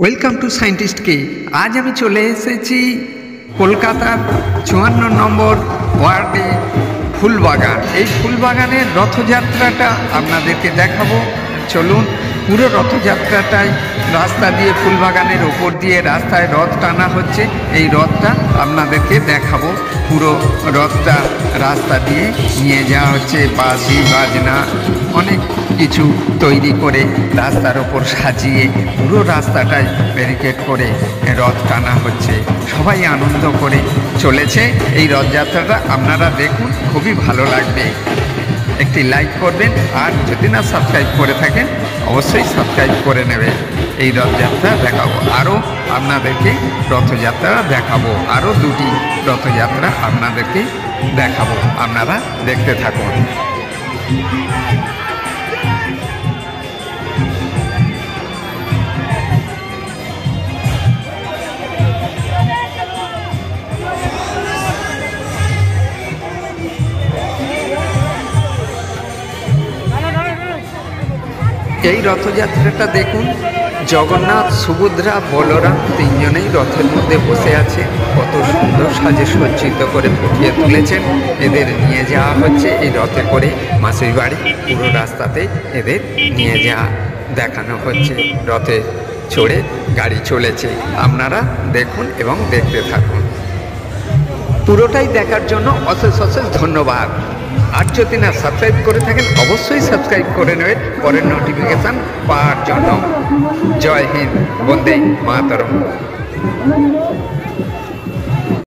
Welcome to scientist কে। আজ আমি চলে এসেছি কলকাতার 54 নম্বর ওয়ার্ডে ফুলবাগান। এই ফুলবাগানের রথযাত্রাটা আপনাদেরকে দেখাবো। চলুন, পুরো রথযাত্রাটাই রাস্তা দিয়ে ফুলবাগানের ওপর দিয়ে রাস্তায় রথ টানা হচ্ছে। এই রথটা আপনাদেরকে দেখাবো। পুরো রথটা রাস্তা দিয়ে নিয়ে যাওয়া হচ্ছে, বাঁশি বাজনা অনেক কিছু তৈরি করে রাস্তার ওপর সাজিয়ে পুরো রাস্তাটাই ব্যারিকেড করে রথ টানা হচ্ছে। সবাই আনন্দ করে চলেছে। এই রথযাত্রাটা আপনারা দেখুন, খুবই ভালো লাগবে। একটি লাইক করবেন, আর যদি না সাবস্ক্রাইব করে থাকেন অবশ্যই সাবস্ক্রাইব করে নেবেন। এই রথযাত্রা দেখাবো, আরও আপনাদেরকে রথযাত্রা দেখাবো, আরও দুটি রথযাত্রা আপনাদেরকে দেখাবো। আপনারা দেখতে থাকুন। এই রথযাত্রাটা দেখুন, জগন্নাথ, সুভদ্রা, বলরাম তিনজনেই রথের মধ্যে বসে আছে। কত সুন্দর সাজে সজ্জিত করে ফুটিয়ে তুলেছেন। এদের নিয়ে যাওয়া হচ্ছে এই রথে করে মাসির বাড়ি। পুরো রাস্তাতে এদের নিয়ে যাওয়া দেখানো হচ্ছে। রথে চড়ে গাড়ি চলেছে। আপনারা দেখুন এবং দেখতে থাকুন। পুরোটাই দেখার জন্য অশেষ অশেষ ধন্যবাদ। আর যদি না সাবস্ক্রাইব করে থাকেন অবশ্যই সাবস্ক্রাইব করে নেবেন পরের নোটিফিকেশান পাওয়ার জন্য। জয় হিন্দ, বন্দে মাতরম।